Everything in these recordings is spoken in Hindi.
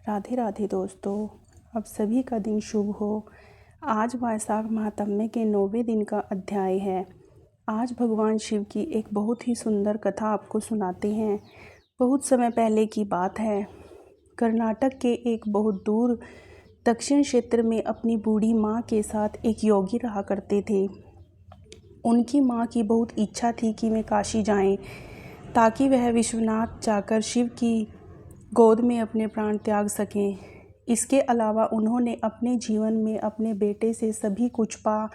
राधे राधे दोस्तों, अब सभी का दिन शुभ हो। आज वैशाख महात्म्य के 9वें दिन का अध्याय है। आज भगवान शिव की एक बहुत ही सुंदर कथा आपको सुनाते हैं। बहुत समय पहले की बात है। कर्नाटक के एक बहुत दूर दक्षिण क्षेत्र में अपनी बूढ़ी माँ के साथ एक योगी रहा करते थे। उनकी माँ की बहुत इच्छा थी कि वे काशी जाएं, ताकि वह विश्वनाथ जाकर शिव की गोद में अपने प्राण त्याग सकें। इसके अलावा उन्होंने अपने जीवन में अपने बेटे से सभी कुछ पा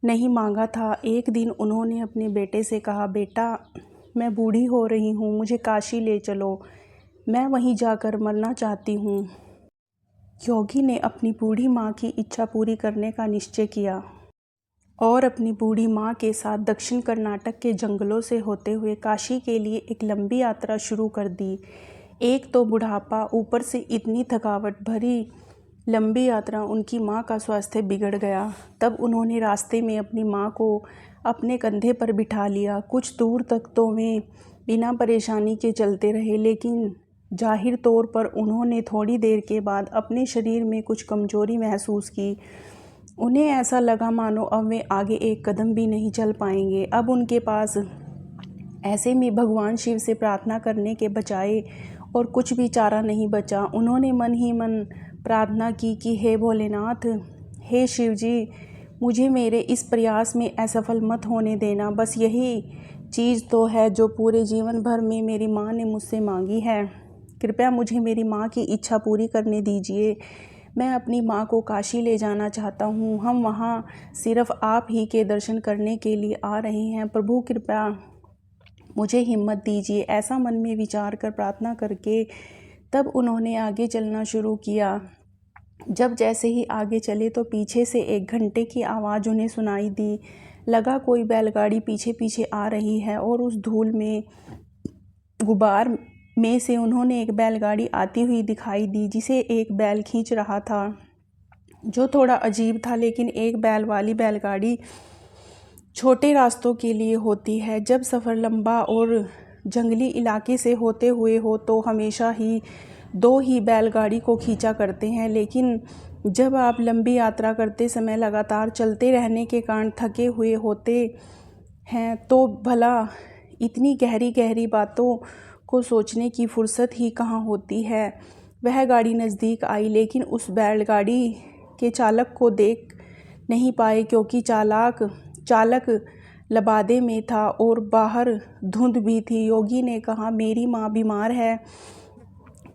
नहीं मांगा था। एक दिन उन्होंने अपने बेटे से कहा, बेटा, मैं बूढ़ी हो रही हूँ, मुझे काशी ले चलो, मैं वहीं जाकर मरना चाहती हूँ। योगी ने अपनी बूढ़ी माँ की इच्छा पूरी करने का निश्चय किया और अपनी बूढ़ी माँ के साथ दक्षिण कर्नाटक के जंगलों से होते हुए काशी के लिए एक लंबी यात्रा शुरू कर दी। एक तो बुढ़ापा, ऊपर से इतनी थकावट भरी लंबी यात्रा, उनकी माँ का स्वास्थ्य बिगड़ गया। तब उन्होंने रास्ते में अपनी माँ को अपने कंधे पर बिठा लिया। कुछ दूर तक तो वे बिना परेशानी के चलते रहे, लेकिन जाहिर तौर पर उन्होंने थोड़ी देर के बाद अपने शरीर में कुछ कमजोरी महसूस की। उन्हें ऐसा लगा मानो अब वे आगे एक कदम भी नहीं चल पाएंगे। अब उनके पास ऐसे में भगवान शिव से प्रार्थना करने के बजाय और कुछ भी चारा नहीं बचा। उन्होंने मन ही मन प्रार्थना की कि हे भोलेनाथ, हे शिव जी, मुझे मेरे इस प्रयास में असफल मत होने देना। बस यही चीज़ तो है जो पूरे जीवन भर में मेरी माँ ने मुझसे मांगी है। कृपया मुझे मेरी माँ की इच्छा पूरी करने दीजिए। मैं अपनी माँ को काशी ले जाना चाहता हूँ। हम वहाँ सिर्फ आप ही के दर्शन करने के लिए आ रहे हैं। प्रभु, कृपया मुझे हिम्मत दीजिए। ऐसा मन में विचार कर प्रार्थना करके तब उन्होंने आगे चलना शुरू किया। जब जैसे ही आगे चले तो पीछे से एक घंटे की आवाज़ उन्हें सुनाई दी। लगा कोई बैलगाड़ी पीछे पीछे आ रही है और उस धूल में गुबार में से उन्होंने एक बैलगाड़ी आती हुई दिखाई दी, जिसे एक बैल खींच रहा था, जो थोड़ा अजीब था। लेकिन एक बैल वाली बैलगाड़ी छोटे रास्तों के लिए होती है। जब सफ़र लंबा और जंगली इलाके से होते हुए हो तो हमेशा ही दो ही बैलगाड़ी को खींचा करते हैं, लेकिन जब आप लंबी यात्रा करते समय लगातार चलते रहने के कारण थके हुए होते हैं तो भला इतनी गहरी गहरी बातों को सोचने की फुर्सत ही कहाँ होती है। वह गाड़ी नज़दीक आई, लेकिन उस बैलगाड़ी के चालक को देख नहीं पाए, क्योंकि चालक लबादे में था और बाहर धुंध भी थी। योगी ने कहा, मेरी माँ बीमार है,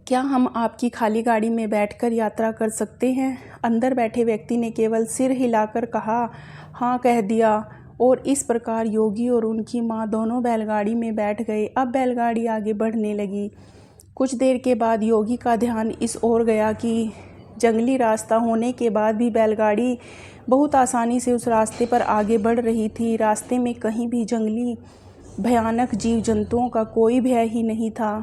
क्या हम आपकी खाली गाड़ी में बैठकर यात्रा कर सकते हैं? अंदर बैठे व्यक्ति ने केवल सिर हिलाकर कहा, हाँ कह दिया, और इस प्रकार योगी और उनकी माँ दोनों बैलगाड़ी में बैठ गए। अब बैलगाड़ी आगे बढ़ने लगी। कुछ देर के बाद योगी का ध्यान इस ओर गया कि जंगली रास्ता होने के बाद भी बैलगाड़ी बहुत आसानी से उस रास्ते पर आगे बढ़ रही थी। रास्ते में कहीं भी जंगली भयानक जीव जंतुओं का कोई भय ही नहीं था।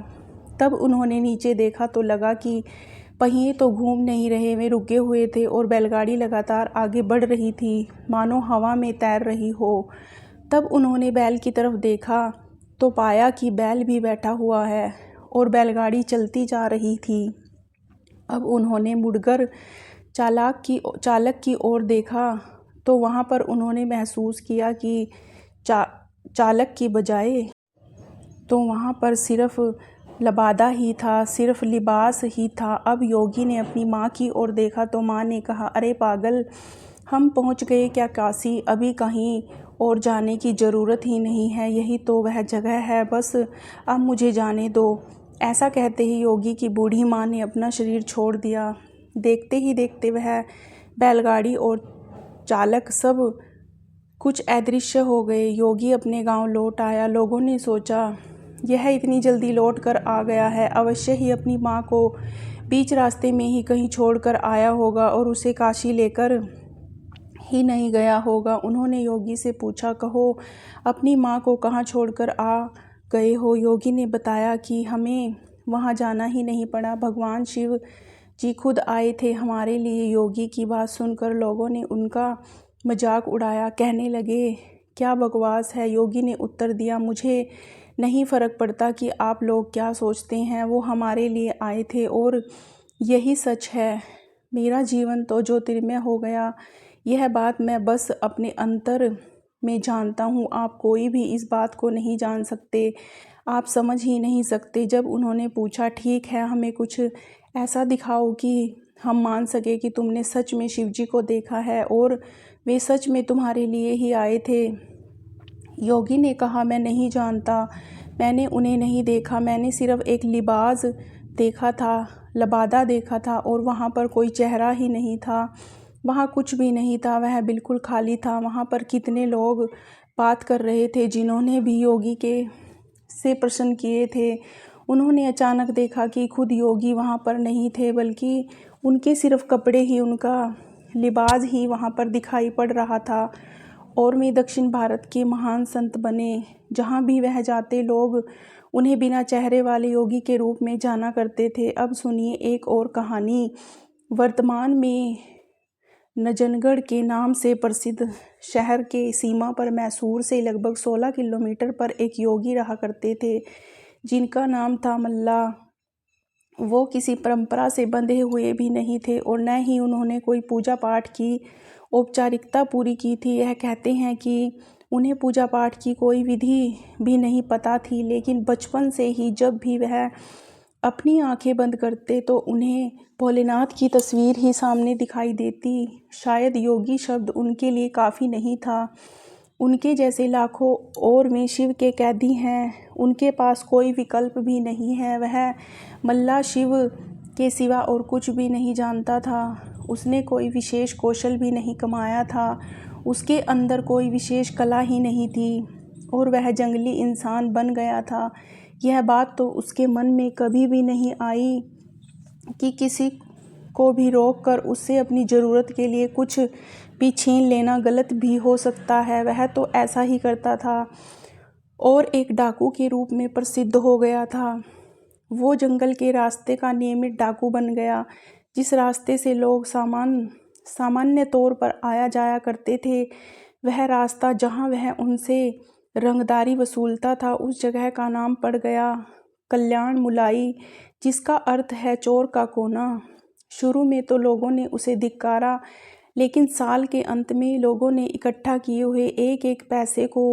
तब उन्होंने नीचे देखा तो लगा कि पहिए तो घूम नहीं रहे, वे रुके हुए थे और बैलगाड़ी लगातार आगे बढ़ रही थी, मानो हवा में तैर रही हो। तब उन्होंने बैल की तरफ देखा तो पाया कि बैल भी बैठा हुआ है और बैलगाड़ी चलती जा रही थी। अब उन्होंने मुड़कर चालक की ओर देखा तो वहाँ पर उन्होंने महसूस किया कि चालक की बजाय तो वहाँ पर सिर्फ लबादा ही था, सिर्फ लिबास ही था। अब योगी ने अपनी माँ की ओर देखा तो माँ ने कहा, अरे पागल, हम पहुँच गए क्या काशी? अभी कहीं और जाने की ज़रूरत ही नहीं है, यही तो वह जगह है, बस अब मुझे जाने दो। ऐसा कहते ही योगी की बूढ़ी माँ ने अपना शरीर छोड़ दिया। देखते ही देखते वह बैलगाड़ी और चालक सब कुछ अदृश्य हो गए। योगी अपने गांव लौट आया। लोगों ने सोचा, यह इतनी जल्दी लौट कर आ गया है, अवश्य ही अपनी माँ को बीच रास्ते में ही कहीं छोड़कर आया होगा और उसे काशी लेकर ही नहीं गया होगा। उन्होंने योगी से पूछा, कहो, अपनी माँ को कहाँ छोड़कर आ गए हो? योगी ने बताया कि हमें वहाँ जाना ही नहीं पड़ा, भगवान शिव जी खुद आए थे हमारे लिए। योगी की बात सुनकर लोगों ने उनका मजाक उड़ाया, कहने लगे, क्या बकवास है? योगी ने उत्तर दिया, मुझे नहीं फ़र्क पड़ता कि आप लोग क्या सोचते हैं, वो हमारे लिए आए थे और यही सच है। मेरा जीवन तो ज्योतिर्मय हो गया। यह बात मैं बस अपने अंतर में जानता हूँ। आप कोई भी इस बात को नहीं जान सकते। आप समझ ही नहीं सकते। जब उन्होंने पूछा, ठीक है, हमें कुछ ऐसा दिखाओ कि हम मान सके कि तुमने सच में शिव जी को देखा है और वे सच में तुम्हारे लिए ही आए थे। योगी ने कहा, मैं नहीं जानता। मैंने उन्हें नहीं देखा। मैंने सिर्फ एक लिबास देखा था, लबादा देखा था, और वहाँ पर कोई चेहरा ही नहीं था। वहाँ कुछ भी नहीं था। वह बिल्कुल खाली था। वहाँ पर कितने लोग बात कर रहे थे जिन्होंने भी योगी के से प्रश्न किए थे। उन्होंने अचानक देखा कि खुद योगी वहाँ पर नहीं थे, बल्कि उनके सिर्फ कपड़े ही, उनका लिबास ही वहाँ पर दिखाई पड़ रहा था। और वे दक्षिण भारत के महान संत बने। जहाँ भी वह जाते लोग उन्हें बिना चेहरे वाले योगी के रूप में जाना करते थे। अब सुनिए एक और कहानी। वर्तमान में नजनगढ़ के नाम से प्रसिद्ध शहर के सीमा पर मैसूर से लगभग 16 किलोमीटर पर एक योगी रहा करते थे, जिनका नाम था मल्ला। वो किसी परंपरा से बंधे हुए भी नहीं थे और न ही उन्होंने कोई पूजा पाठ की औपचारिकता पूरी की थी। यह कहते हैं कि उन्हें पूजा पाठ की कोई विधि भी नहीं पता थी, लेकिन बचपन से ही जब भी वह अपनी आंखें बंद करते तो उन्हें भोलेनाथ की तस्वीर ही सामने दिखाई देती। शायद योगी शब्द उनके लिए काफ़ी नहीं था। उनके जैसे लाखों और में शिव के कैदी हैं। उनके पास कोई विकल्प भी नहीं है। वह मल्ला शिव के सिवा और कुछ भी नहीं जानता था। उसने कोई विशेष कौशल भी नहीं कमाया था। उसके अंदर कोई विशेष कला ही नहीं थी और वह जंगली इंसान बन गया था। यह बात तो उसके मन में कभी भी नहीं आई कि किसी को भी रोक कर उससे अपनी ज़रूरत के लिए कुछ भी छीन लेना गलत भी हो सकता है। वह तो ऐसा ही करता था और एक डाकू के रूप में प्रसिद्ध हो गया था। वो जंगल के रास्ते का नियमित डाकू बन गया, जिस रास्ते से लोग सामान्य तौर पर आया जाया करते थे। वह रास्ता जहाँ वह उनसे रंगदारी वसूलता था, उस जगह का नाम पड़ गया कल्याण मुलाई, जिसका अर्थ है चोर का कोना। शुरू में तो लोगों ने उसे धिक्कारा, लेकिन साल के अंत में लोगों ने इकट्ठा किए हुए एक एक पैसे को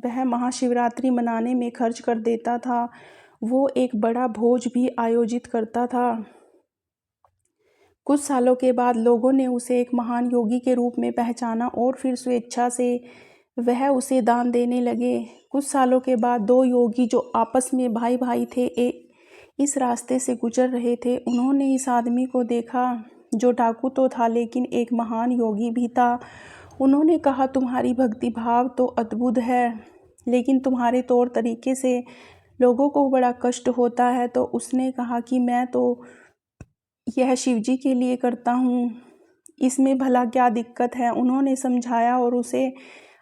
वह महाशिवरात्रि मनाने में खर्च कर देता था। वो एक बड़ा भोज भी आयोजित करता था। कुछ सालों के बाद लोगों ने उसे एक महान योगी के रूप में पहचाना और फिर स्वेच्छा से वह उसे दान देने लगे। कुछ सालों के बाद दो योगी जो आपस में भाई भाई थे इस रास्ते से गुजर रहे थे। उन्होंने इस आदमी को देखा जो डाकू तो था लेकिन एक महान योगी भी था। उन्होंने कहा, तुम्हारी भक्ति भाव तो अद्भुत है, लेकिन तुम्हारे तौर तरीके से लोगों को बड़ा कष्ट होता है। तो उसने कहा कि मैं तो यह शिवजी के लिए करता हूँ, इसमें भला क्या दिक्कत है। उन्होंने समझाया और उसे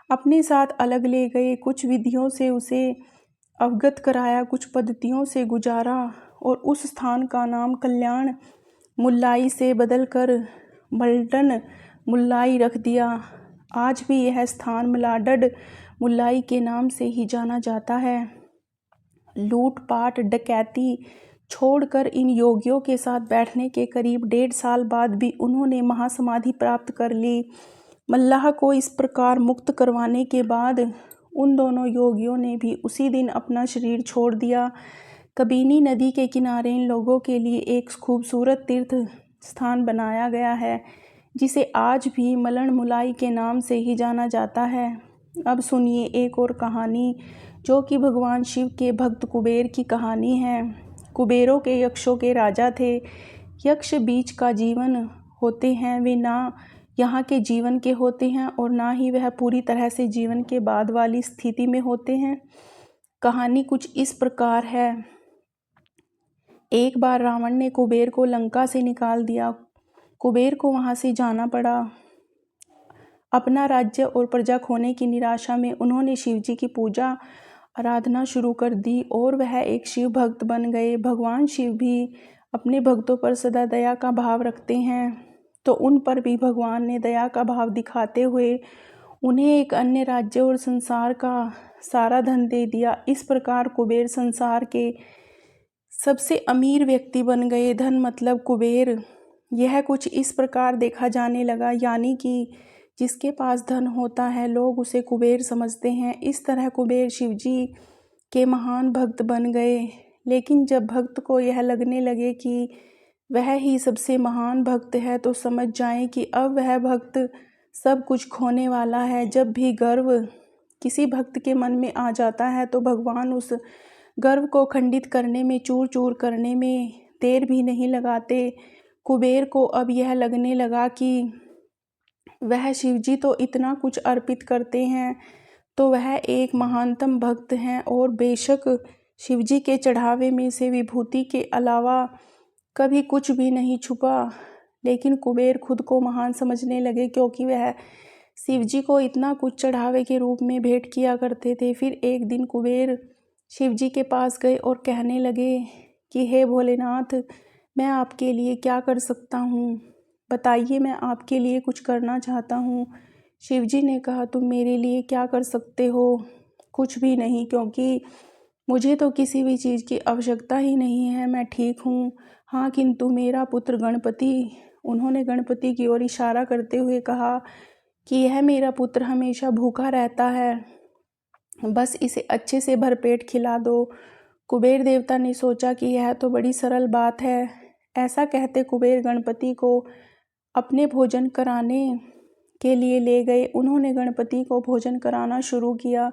अपने साथ अलग ले गए। कुछ विधियों से उसे अवगत कराया, कुछ पद्धतियों से गुजारा और उस स्थान का नाम कल्याण मुल्लाई से बदलकर मल्टन मुल्लाई रख दिया। आज भी यह स्थान मलाडड मुल्लाई के नाम से ही जाना जाता है। लूटपाट डकैती छोड़कर इन योगियों के साथ बैठने के करीब 1.5 साल बाद भी उन्होंने महासमाधि प्राप्त कर ली। मल्लाह को इस प्रकार मुक्त करवाने के बाद उन दोनों योगियों ने भी उसी दिन अपना शरीर छोड़ दिया। कबीनी नदी के किनारे इन लोगों के लिए एक खूबसूरत तीर्थ स्थान बनाया गया है, जिसे आज भी मलन मुलाई के नाम से ही जाना जाता है। अब सुनिए एक और कहानी, जो कि भगवान शिव के भक्त कुबेर की कहानी है। कुबेरों के यक्षों के राजा थे। यक्ष बीच का जीवन होते हैं। वे ना यहाँ के जीवन के होते हैं और ना ही वह पूरी तरह से जीवन के बाद वाली स्थिति में होते हैं। कहानी कुछ इस प्रकार है। एक बार रावण ने कुबेर को लंका से निकाल दिया। कुबेर को वहाँ से जाना पड़ा। अपना राज्य और प्रजा खोने की निराशा में उन्होंने शिवजी की पूजा आराधना शुरू कर दी और वह एक शिव भक्त बन गए। भगवान शिव भी अपने भक्तों पर सदा दया का भाव रखते हैं, तो उन पर भी भगवान ने दया का भाव दिखाते हुए उन्हें एक अन्य राज्य और संसार का सारा धन दे दिया। इस प्रकार कुबेर संसार के सबसे अमीर व्यक्ति बन गए, धन मतलब कुबेर। यह कुछ इस प्रकार देखा जाने लगा, यानी कि जिसके पास धन होता है लोग उसे कुबेर समझते हैं। इस तरह कुबेर शिवजी के महान भक्त बन गए। लेकिन जब भक्त को यह लगने लगे कि वह ही सबसे महान भक्त है तो समझ जाएं कि अब वह भक्त सब कुछ खोने वाला है। जब भी गर्व किसी भक्त के मन में आ जाता है तो भगवान उस गर्व को खंडित करने में, चूर चूर करने में देर भी नहीं लगाते। कुबेर को अब यह लगने लगा कि वह शिवजी तो इतना कुछ अर्पित करते हैं तो वह एक महानतम भक्त हैं, और बेशक शिवजी के चढ़ावे में से विभूति के अलावा कभी कुछ भी नहीं छुपा। लेकिन कुबेर खुद को महान समझने लगे, क्योंकि वह शिवजी को इतना कुछ चढ़ावे के रूप में भेंट किया करते थे। फिर एक दिन कुबेर शिवजी के पास गए और कहने लगे कि हे भोलेनाथ, मैं आपके लिए क्या कर सकता हूँ, बताइए, मैं आपके लिए कुछ करना चाहता हूँ। शिवजी ने कहा, तुम मेरे लिए क्या कर सकते हो? कुछ भी नहीं, क्योंकि मुझे तो किसी भी चीज़ की आवश्यकता ही नहीं है, मैं ठीक हूँ। हाँ, किंतु मेरा पुत्र गणपति, उन्होंने गणपति की ओर इशारा करते हुए कहा कि यह मेरा पुत्र हमेशा भूखा रहता है, बस इसे अच्छे से भरपेट खिला दो। कुबेर देवता ने सोचा कि यह तो बड़ी सरल बात है। ऐसा कहते कुबेर गणपति को अपने भोजन कराने के लिए ले गए। उन्होंने गणपति को भोजन कराना शुरू किया।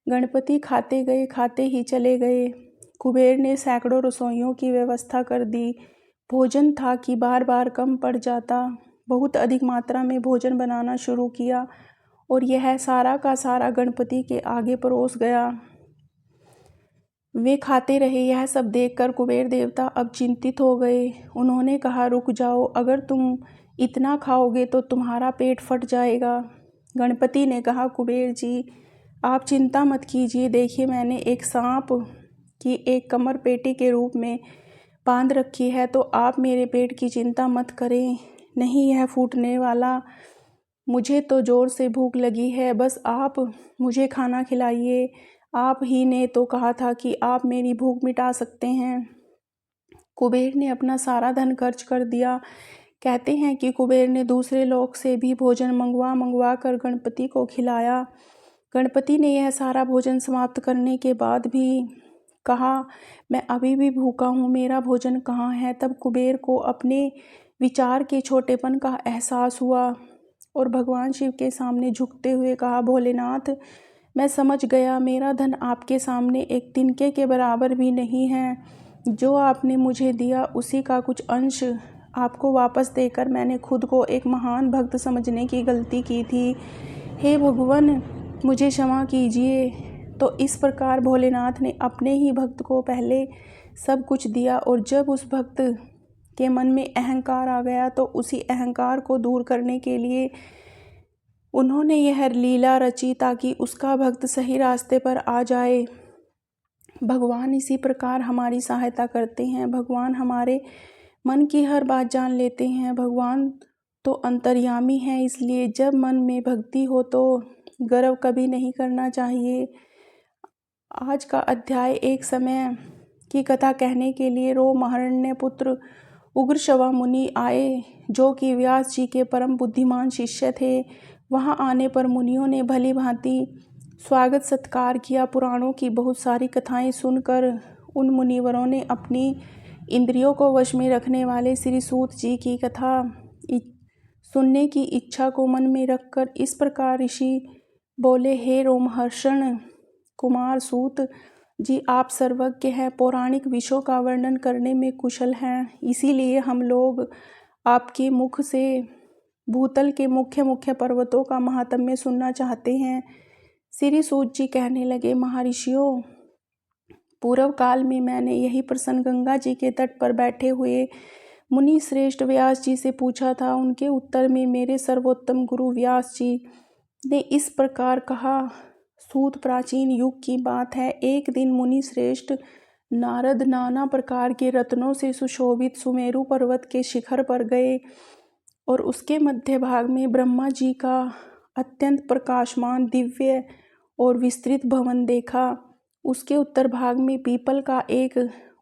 गणपति खाते गए, खाते ही चले गए। कुबेर ने सैकड़ों रसोइयों की व्यवस्था कर दी। भोजन था कि बार बार कम पड़ जाता। बहुत अधिक मात्रा में भोजन बनाना शुरू किया और यह सारा का सारा गणपति के आगे परोस गया। वे खाते रहे। यह सब देखकर कुबेर देवता अब चिंतित हो गए। उन्होंने कहा, रुक जाओ, अगर तुम इतना खाओगे तो तुम्हारा पेट फट जाएगा। गणपति ने कहा, कुबेर जी, आप चिंता मत कीजिए। देखिए, मैंने एक सांप की एक कमर पेटी के रूप में बांध रखी है, तो आप मेरे पेट की चिंता मत करें। नहीं, यह फूटने वाला। मुझे तो ज़ोर से भूख लगी है, बस आप मुझे खाना खिलाइए। आप ही ने तो कहा था कि आप मेरी भूख मिटा सकते हैं। कुबेर ने अपना सारा धन खर्च कर दिया। कहते हैं कि कुबेर ने दूसरे लोक से भी भोजन मंगवा मंगवा कर गणपति को खिलाया। गणपति ने यह सारा भोजन समाप्त करने के बाद भी कहा, मैं अभी भी भूखा हूँ, मेरा भोजन कहाँ है? तब कुबेर को अपने विचार के छोटेपन का एहसास हुआ और भगवान शिव के सामने झुकते हुए कहा, भोलेनाथ, मैं समझ गया, मेरा धन आपके सामने एक तिनके के बराबर भी नहीं है। जो आपने मुझे दिया उसी का कुछ अंश आपको वापस देकर मैंने खुद को एक महान भक्त समझने की गलती की थी। हे भगवान, मुझे क्षमा कीजिए। तो इस प्रकार भोलेनाथ ने अपने ही भक्त को पहले सब कुछ दिया, और जब उस भक्त के मन में अहंकार आ गया तो उसी अहंकार को दूर करने के लिए उन्होंने यह लीला रची ताकि उसका भक्त सही रास्ते पर आ जाए। भगवान इसी प्रकार हमारी सहायता करते हैं। भगवान हमारे मन की हर बात जान लेते हैं। भगवान तो अंतर्यामी हैं, इसलिए जब मन में भक्ति हो तो गर्व कभी नहीं करना चाहिए। आज का अध्याय एक समय की कथा कहने के लिए रोमहर्षण पुत्र उग्रश्रवा मुनि आए, जो कि व्यास जी के परम बुद्धिमान शिष्य थे। वहां आने पर मुनियों ने भली भांति स्वागत सत्कार किया। पुराणों की बहुत सारी कथाएं सुनकर उन मुनिवरों ने अपनी इंद्रियों को वश में रखने वाले श्री सूत जी की कथा सुनने की इच्छा को मन में रखकर इस प्रकार ऋषि बोले, हे रोमहर्षण कुमार सूत जी, आप सर्वज्ञ हैं, पौराणिक विषयों का वर्णन करने में कुशल हैं, इसीलिए हम लोग आपके मुख से भूतल के मुख्य मुख्य पर्वतों का महात्म्य सुनना चाहते हैं। श्री सूत जी कहने लगे, महर्षियों, पूर्व काल में मैंने यही प्रसन्न गंगा जी के तट पर बैठे हुए मुनि श्रेष्ठ व्यास जी से पूछा था। उनके उत्तर में मेरे सर्वोत्तम गुरु व्यास जी ने इस प्रकार कहा, सूत, प्राचीन युग की बात है। एक दिन मुनि श्रेष्ठ नारद नाना प्रकार के रत्नों से सुशोभित सुमेरु पर्वत के शिखर पर गए और उसके मध्य भाग में ब्रह्मा जी का अत्यंत प्रकाशमान दिव्य और विस्तृत भवन देखा। उसके उत्तर भाग में पीपल का एक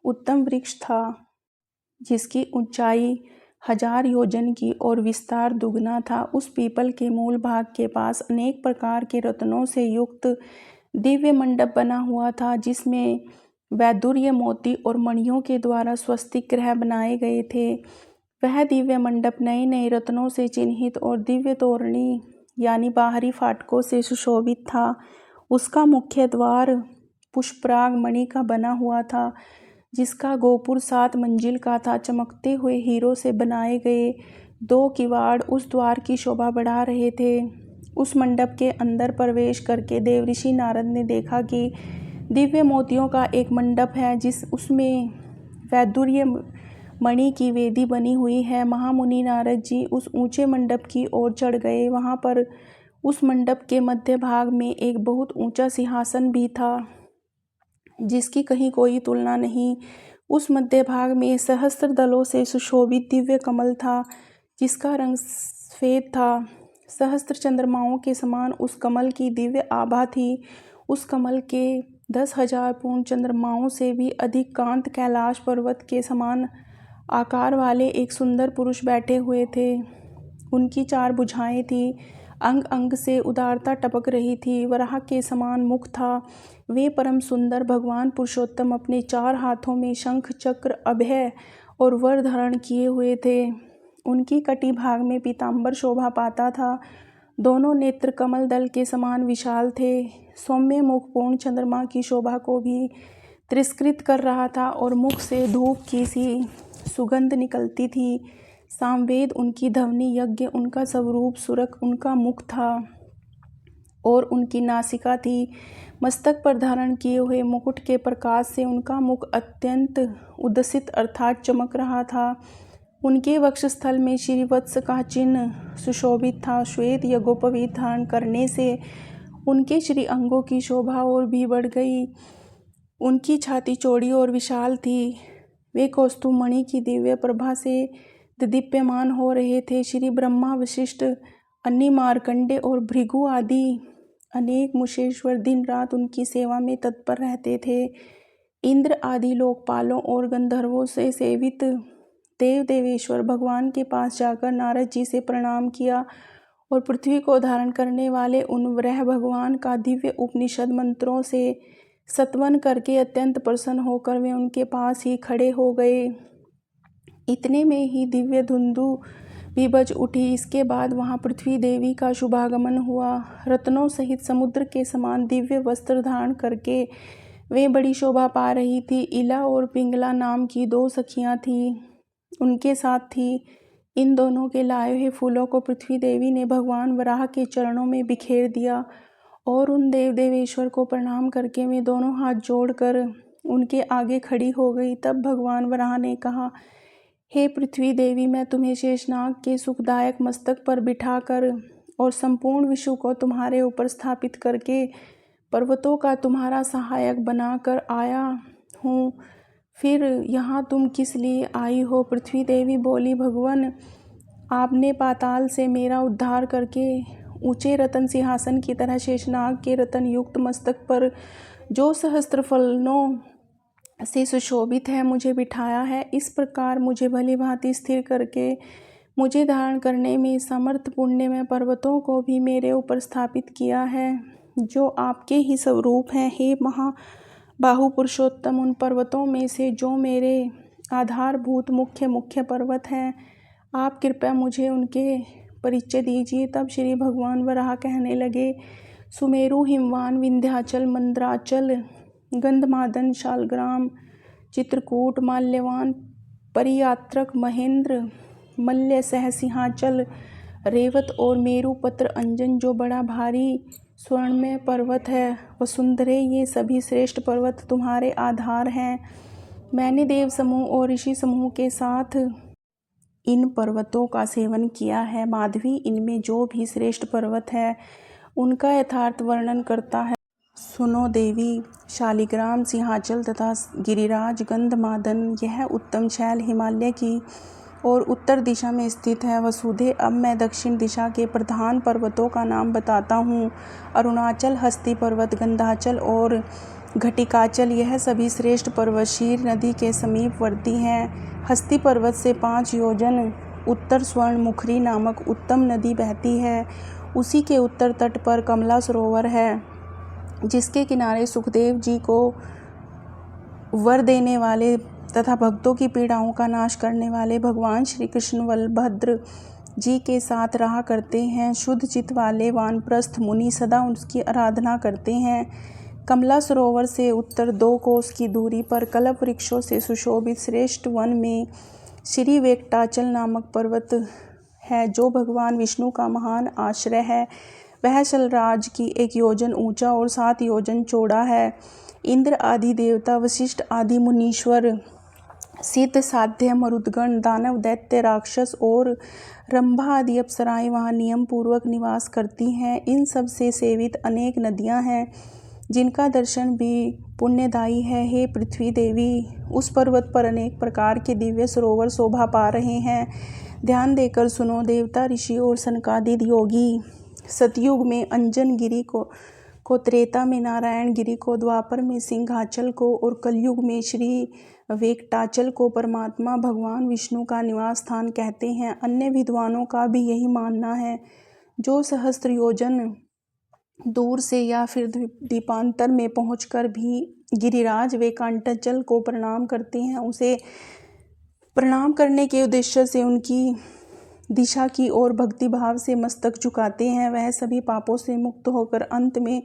उत्तम वृक्ष था जिसकी ऊंचाई 1000 योजन की और विस्तार दुगना था। उस पीपल के मूल भाग के पास अनेक प्रकार के रत्नों से युक्त दिव्य मंडप बना हुआ था, जिसमें वैदुर्य मोती और मणियों के द्वारा स्वस्तिक ग्रह बनाए गए थे। वह दिव्य मंडप नए नए रत्नों से चिन्हित और दिव्य तोरणी यानी बाहरी फाटकों से सुशोभित था। उसका मुख्य द्वार पुष्पराग मणि का बना हुआ था, जिसका गोपुर 7 मंजिल का था। चमकते हुए हीरों से बनाए गए 2 किवाड़ उस द्वार की शोभा बढ़ा रहे थे। उस मंडप के अंदर प्रवेश करके देवऋषि नारद ने देखा कि दिव्य मोतियों का एक मंडप है, उसमें वैदुर्य मणि की वेदी बनी हुई है। महामुनि नारद जी उस ऊंचे मंडप की ओर चढ़ गए। वहां पर उस मंडप के मध्य भाग में एक बहुत ऊंचा सिंहासन भी था, जिसकी कहीं कोई तुलना नहीं। उस मध्य भाग में सहस्त्र दलों से सुशोभित दिव्य कमल था, जिसका रंग श्वेत था। सहस्त्र चंद्रमाओं के समान उस कमल की दिव्य आभा थी। उस कमल के 10,000 पूर्ण चंद्रमाओं से भी अधिक कांत कैलाश पर्वत के समान आकार वाले एक सुंदर पुरुष बैठे हुए थे। उनकी 4 भुजाएं थीं, अंग अंग से उदारता टपक रही थी। वराह के समान मुख था। वे परम सुंदर भगवान पुरुषोत्तम अपने 4 हाथों में शंख चक्र अभय और वर धारण किए हुए थे। उनकी कटी भाग में पीतांबर शोभा पाता था। दोनों नेत्र कमल दल के समान विशाल थे। सौम्य मुख पूर्ण चंद्रमा की शोभा को भी तिरस्कृत कर रहा था और मुख से धूप की सी सुगंध निकलती थी। सामवेद उनकी ध्वनि, यज्ञ उनका स्वरूप, सुरक उनका मुख था और उनकी नासिका थी। मस्तक पर धारण किए हुए मुकुट के प्रकाश से उनका मुख अत्यंत उद्दसित अर्थात चमक रहा था। उनके वक्षस्थल में श्रीवत्स का चिन्ह सुशोभित था। श्वेत यज्ञोपवीत धारण करने से उनके श्री अंगों की शोभा और भी बढ़ गई। उनकी छाती चौड़ी और विशाल थी। वे कौस्तुभ मणि की दिव्य प्रभा से दीप्यमान हो रहे थे। श्री ब्रह्मा, वशिष्ठ, अन्य मार्कंडे और भृगु आदि अनेक मुनीश्वर दिन रात उनकी सेवा में तत्पर रहते थे। इंद्र आदि लोकपालों और गंधर्वों से सेवित देव देवेश्वर भगवान के पास जाकर नारद जी से प्रणाम किया और पृथ्वी को धारण करने वाले उन वराह भगवान का दिव्य उपनिषद मंत्रों से स्तवन करके अत्यंत प्रसन्न होकर वे उनके पास ही खड़े हो गए। इतने में ही दिव्य धुंधु भी बज उठी। इसके बाद वहां पृथ्वी देवी का शुभागमन हुआ। रत्नों सहित समुद्र के समान दिव्य वस्त्र धारण करके वे बड़ी शोभा पा रही थी। इला और पिंगला नाम की 2 सखियां थीं, उनके साथ थी। इन दोनों के लाए हुए फूलों को पृथ्वी देवी ने भगवान वराह के चरणों में बिखेर दिया और उन देव देवेश्वर को प्रणाम करके वे दोनों हाथ जोड़कर उनके आगे खड़ी हो गई। तब भगवान वराह ने कहा, हे पृथ्वी देवी, मैं तुम्हें शेषनाग के सुखदायक मस्तक पर बिठाकर और संपूर्ण विश्व को तुम्हारे ऊपर स्थापित करके पर्वतों का तुम्हारा सहायक बनाकर आया हूँ। फिर यहाँ तुम किस लिए आई हो? पृथ्वी देवी बोली, भगवान, आपने पाताल से मेरा उद्धार करके ऊंचे रतन सिंहासन की तरह शेषनाग के रतन युक्त मस्तक पर जो सहस्त्र फलनों से सुशोभित है मुझे बिठाया है। इस प्रकार मुझे भली भांति स्थिर करके मुझे धारण करने में समर्थ पुण्य में पर्वतों को भी मेरे ऊपर स्थापित किया है, जो आपके ही स्वरूप हैं। हे महाबाहु पुरुषोत्तम, उन पर्वतों में से जो मेरे आधारभूत मुख्य पर्वत हैं, आप कृपया मुझे उनके परिचय दीजिए। तब श्री भगवान वराह कहने लगे, सुमेरु, हिमवान, विंध्याचल, मंदराचल, गंधमादन, शालग्राम, चित्रकूट, माल्यवान, परियात्रक, महेंद्र, मल्य, सहसिंहाचल, रेवत और मेरुपत्र अंजन जो बड़ा भारी स्वर्णमय पर्वत है, वसुंधरे, ये सभी श्रेष्ठ पर्वत तुम्हारे आधार हैं। मैंने देव समूह और ऋषि समूह के साथ इन पर्वतों का सेवन किया है। माधवी इनमें जो भी श्रेष्ठ पर्वत है उनका यथार्थ वर्णन करता है। सुनो देवी, शालिग्राम, सिंहाचल तथा गिरिराज, गंधमादन, यह उत्तम शैल हिमालय की और उत्तर दिशा में स्थित है। वसुधे, अब मैं दक्षिण दिशा के प्रधान पर्वतों का नाम बताता हूँ। अरुणाचल, हस्ती पर्वत, गंधाचल और घटिकाचल, यह सभी श्रेष्ठ पर्वत शीर नदी के समीपवर्ती हैं। हस्ती पर्वत से 5 योजन उत्तर स्वर्णमुखरी नामक उत्तम नदी बहती है। उसी के उत्तर तट पर कमला सरोवर है, जिसके किनारे सुखदेव जी को वर देने वाले तथा भक्तों की पीड़ाओं का नाश करने वाले भगवान श्री कृष्ण बलभद्र जी के साथ रहा करते हैं। शुद्ध चित्त वाले वानप्रस्थ मुनि सदा उसकी आराधना करते हैं। कमला सरोवर से उत्तर 2 कोस की दूरी पर कल्प वृक्षों से सुशोभित श्रेष्ठ वन में श्री वेंकटाचल नामक पर्वत है, जो भगवान विष्णु का महान आश्रय है। वह शलराज की 1 योजन ऊंचा और 7 योजन चौड़ा है। इंद्र आदि देवता, वशिष्ठ आदि मुनीश्वर, सिद्ध साध्य मरुदगण, दानव दैत्य राक्षस और रंभा आदि अप्सराएं वहाँ नियम पूर्वक निवास करती हैं। इन सब से सेवित अनेक नदियाँ हैं, जिनका दर्शन भी पुण्यदायी है। हे पृथ्वी देवी, उस पर्वत पर अनेक प्रकार के दिव्य सरोवर शोभा पा रहे हैं। ध्यान देकर सुनो देवता, ऋषि और सनकादिक योगी। सतयुग में अंजन गिरी को त्रेता में नारायण गिरी को, द्वापर में सिंहाचल को और कलयुग में श्री वेंकटाचल को परमात्मा भगवान विष्णु का निवास स्थान कहते हैं। अन्य विद्वानों का भी यही मानना है। जो सहस्त्र योजन दूर से या फिर द्वीपांतर में पहुंचकर भी गिरिराज वेंकटाचल को प्रणाम करते हैं, उसे प्रणाम करने के उद्देश्य से उनकी दिशा की ओर भक्ति भाव से मस्तक झुकाते हैं, वह सभी पापों से मुक्त होकर अंत में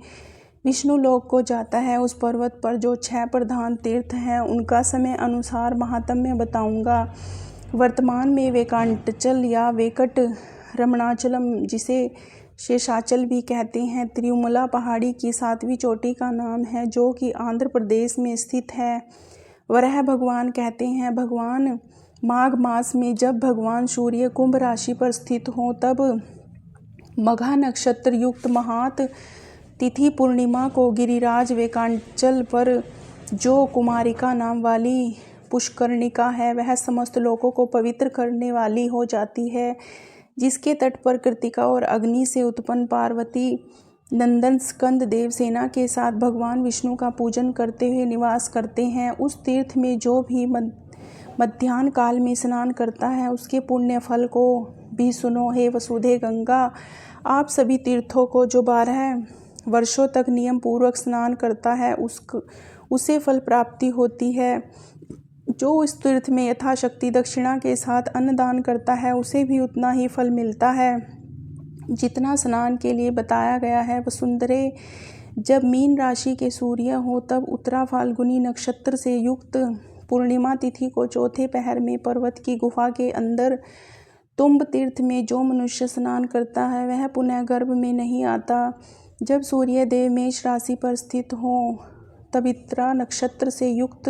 विष्णु लोक को जाता है। उस पर्वत पर जो 6 प्रधान तीर्थ हैं, उनका समय अनुसार महात्म्य बताऊंगा। वर्तमान में वेंकटाचल या वेंकट रमणाचलम, जिसे शेषाचल भी कहते हैं, तिरुमला पहाड़ी की 7वीं चोटी का नाम है, जो कि आंध्र प्रदेश में स्थित है। वराह भगवान कहते हैं, भगवान माघ मास में जब भगवान सूर्य कुंभ राशि पर स्थित हों, तब मघा नक्षत्र युक्त महात तिथि पूर्णिमा को गिरिराज वेंकटाचल पर जो कुमारिका नाम वाली पुष्करणिका है, वह समस्त लोगों को पवित्र करने वाली हो जाती है, जिसके तट पर कृतिका और अग्नि से उत्पन्न पार्वती नंदन स्कंद देवसेना के साथ भगवान विष्णु का पूजन करते हुए निवास करते हैं। उस तीर्थ में जो भी मध्याह्न काल में स्नान करता है, उसके पुण्य फल को भी सुनो। हे वसुधे गंगा, आप सभी तीर्थों को जो 12 वर्षों तक नियम पूर्वक स्नान करता है, उसे फल प्राप्ति होती है। जो इस तीर्थ में यथाशक्ति दक्षिणा के साथ अन्नदान करता है, उसे भी उतना ही फल मिलता है जितना स्नान के लिए बताया गया है। वसुंधरे, जब मीन राशि के सूर्य हो, तब उत्तरा फाल्गुनी नक्षत्र से युक्त पूर्णिमा तिथि को चौथे पहर में पर्वत की गुफा के अंदर तुम्ब तीर्थ में जो मनुष्य स्नान करता है, वह पुनः गर्भ में नहीं आता। जब सूर्य देव मेष राशि पर स्थित हो, तब उत्तरा नक्षत्र से युक्त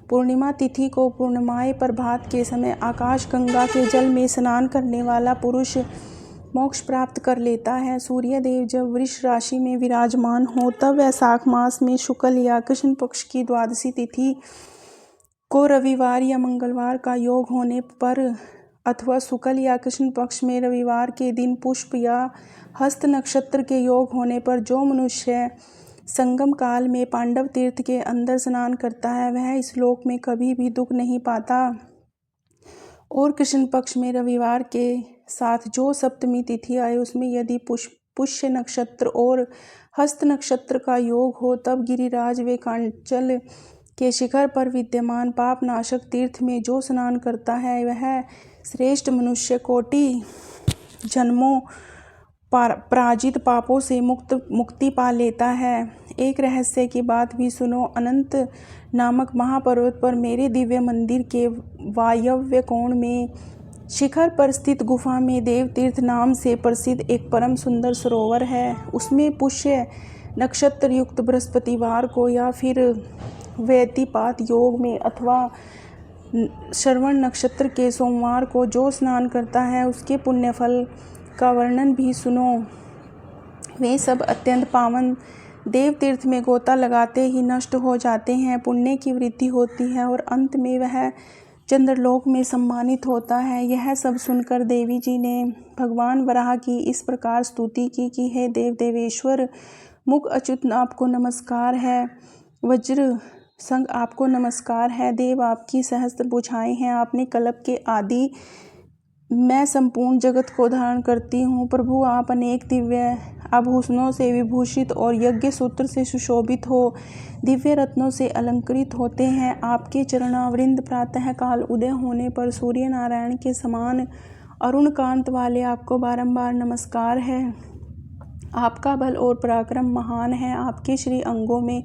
पूर्णिमा तिथि को पूर्णिमाए प्रभात के समय आकाश गंगा के जल में स्नान करने वाला पुरुष मोक्ष प्राप्त कर लेता है। सूर्य देव जब वृष राशि में विराजमान हो, तब वैशाख मास में शुक्ल या कृष्ण पक्ष की द्वादशी तिथि को रविवार या मंगलवार का योग होने पर, अथवा शुक्ल या कृष्ण पक्ष में रविवार के दिन पुष्प या हस्त नक्षत्र के योग होने पर जो मनुष्य संगम काल में पांडव तीर्थ के अंदर स्नान करता है, वह इस लोक में कभी भी दुख नहीं पाता। और कृष्ण पक्ष में रविवार के साथ जो सप्तमी तिथि आए, उसमें यदि पुष्य नक्षत्र और हस्त नक्षत्र का योग हो, तब गिरिराज वेंकटाचल के शिखर पर विद्यमान पाप नाशक तीर्थ में जो स्नान करता है, वह श्रेष्ठ मनुष्य कोटि जन्मों पराजित पापों से मुक्ति पा लेता है। एक रहस्य की बात भी सुनो। अनंत नामक महापर्वत पर मेरे दिव्य मंदिर के वायव्य कोण में शिखर पर स्थित गुफा में देव तीर्थ नाम से प्रसिद्ध एक परम सुंदर सरोवर है। उसमें पुष्य नक्षत्र युक्त बृहस्पतिवार को या फिर व्यतिपात योग में अथवा श्रवण नक्षत्र के सोमवार को जो स्नान करता है, उसके पुण्यफल का वर्णन भी सुनो। वे सब अत्यंत पावन देव तीर्थ में गोता लगाते ही नष्ट हो जाते हैं, पुण्य की वृद्धि होती है और अंत में वह चंद्रलोक में सम्मानित होता है। यह सब सुनकर देवी जी ने भगवान वराह की इस प्रकार स्तुति की कि हे देव देवेश्वर, मुख अच्युत आपको नमस्कार है। वज्र संग आपको नमस्कार है। देव आपकी सहस्त्र भुजाएं हैं। आपने कल्प के आदि मैं संपूर्ण जगत को धारण करती हूँ। प्रभु आप अनेक दिव्य आभूषणों से विभूषित और यज्ञ सूत्र से सुशोभित हो दिव्य रत्नों से अलंकृत होते हैं। आपके चरणावृंद प्रातः काल उदय होने पर सूर्य नारायण के समान अरुण कांत वाले आपको बारंबार नमस्कार है। आपका बल और पराक्रम महान है। आपके श्री अंगों में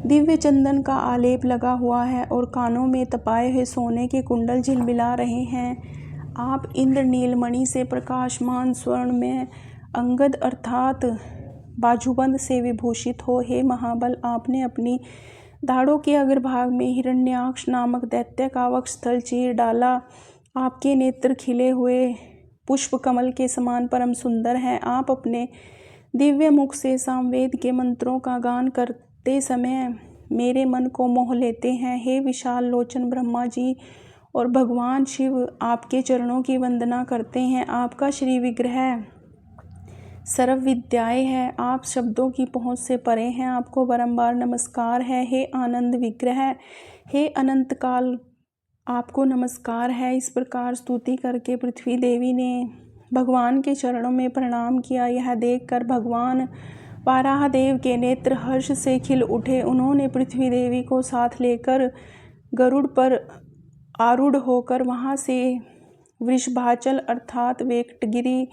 दिव्य चंदन का आलेप लगा हुआ है और कानों में तपाए हुए सोने के कुंडल झिलमिला रहे हैं। आप इंद्र नीलमणि से प्रकाशमान स्वर्ण में अंगद अर्थात बाजूबंद से विभूषित हो। हे महाबल, आपने अपनी दाढ़ों के अग्रभाग में हिरण्याक्ष नामक दैत्य का वक्षस्थल चीर डाला। आपके नेत्र खिले हुए पुष्प कमल के समान परम सुंदर हैं। आप अपने दिव्य मुख से सामवेद के मंत्रों का गान करते समय मेरे मन को मोह लेते हैं। हे विशाल लोचन ब्रह्मा जी और भगवान शिव आपके चरणों की वंदना करते हैं। आपका श्री विग्रह सर्व विद्याएं है। आप शब्दों की पहुँच से परे हैं। आपको बारंबार नमस्कार है। हे आनंद विग्रह, हे अनंत काल, आपको नमस्कार है। इस प्रकार स्तुति करके पृथ्वी देवी ने भगवान के चरणों में प्रणाम किया। यह देखकर भगवान वाराह देव के नेत्र हर्ष से खिल उठे। उन्होंने पृथ्वी देवी को साथ लेकर गरुड़ पर आरूढ़ होकर वहाँ से वृषभाचल अर्थात वेंकटगिरी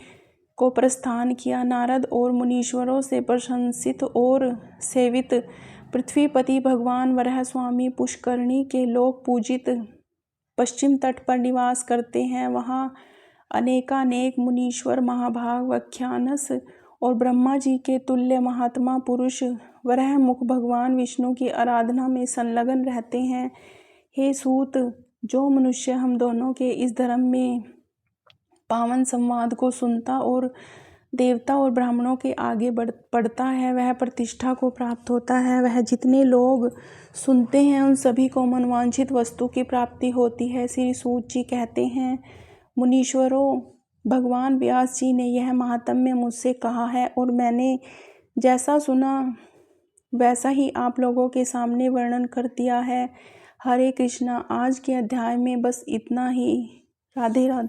को प्रस्थान किया। नारद और मुनीश्वरों से प्रशंसित और सेवित पृथ्वीपति भगवान वराह स्वामी पुष्करणी के लोक पूजित पश्चिम तट पर निवास करते हैं। वहाँ अनेकानेक मुनीश्वर महाभाग व्याख्यानस और ब्रह्मा जी के तुल्य महात्मा पुरुष वराह मुख भगवान विष्णु की आराधना में संलग्न रहते हैं। हे सूत, जो मनुष्य हम दोनों के इस धर्म में पावन संवाद को सुनता और देवता और ब्राह्मणों के आगे पढ़ता है वह प्रतिष्ठा को प्राप्त होता है। वह जितने लोग सुनते हैं उन सभी को मनवांछित वस्तु की प्राप्ति होती है। श्री सूत जी कहते हैं, मुनीश्वरों, भगवान व्यास जी ने यह महात्म्य मुझसे कहा है और मैंने जैसा सुना वैसा ही आप लोगों के सामने वर्णन कर दिया है। हरे कृष्णा। आज के अध्याय में बस इतना ही। राधे राधे।